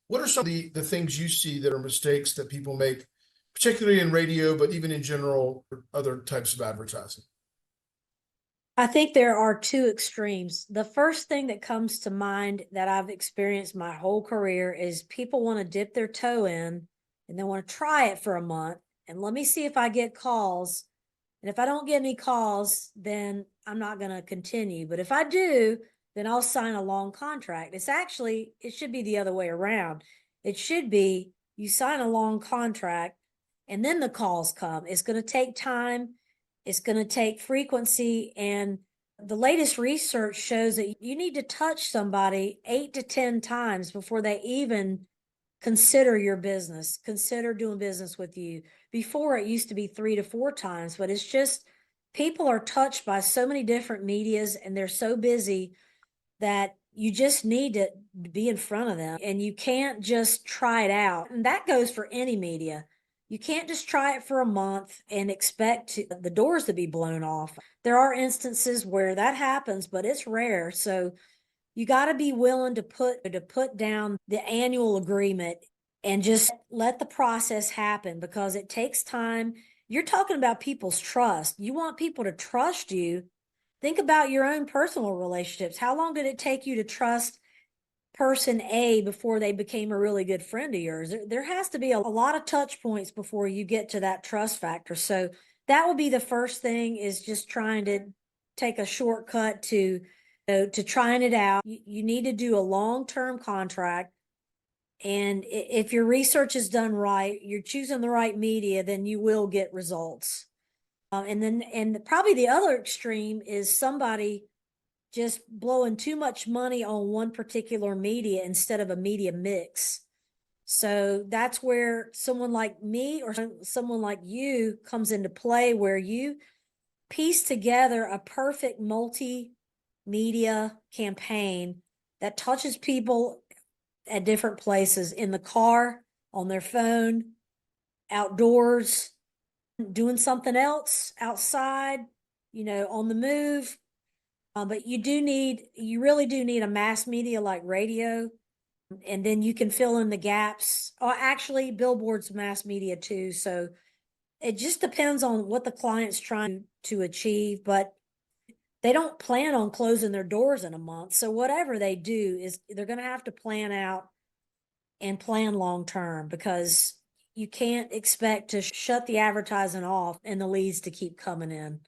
What are some of the things you see that are mistakes that people make, particularly in radio, but even in general, or other types of advertising? I think there are two extremes. The first thing that comes to mind that I've experienced my whole career is people want to dip their toe in and they want to try it for a month and let me see if I get calls. And if I don't get any calls, then I'm not going to continue. But if I do, then I'll sign a long contract. It should be the other way around. It should be you sign a long contract and then the calls come. It's going to take time, it's going to take frequency. And the latest research shows that you need to touch somebody 8 to 10 times before they even consider your business, consider doing business with you. Before it used to be 3 to 4 times, but it's just people are touched by so many different medias and they're so busy that you just need to be in front of them and you can't just try it out. And that goes for any media. You can't just try it for a month and expect the doors to be blown off. There are instances where that happens, but it's rare. So you got to be willing to put down the annual agreement and just let the process happen because it takes time. You're talking about people's trust. You want people to trust you. Think about your own personal relationships. How long did it take you to trust person A before they became a really good friend of yours? There has to be a lot of touch points before you get to that trust factor. So that would be the first thing, is just trying to take a shortcut to trying it out. You need to do a long-term contract. And if your research is done right, you're choosing the right media, then you will get results. And probably the other extreme is somebody just blowing too much money on one particular media instead of a media mix. So that's where someone like me or someone like you comes into play, where you piece together a perfect multimedia campaign that touches people at different places, in the car, on their phone, outdoors, doing something else outside, on the move. But you really do need a mass media like radio, and then you can fill in the gaps. Or actually, billboards mass media too. So it just depends on what the client's trying to achieve, but they don't plan on closing their doors in a month. So whatever they do is they're going to have to plan out and plan long term, because you can't expect to shut the advertising off and the leads to keep coming in.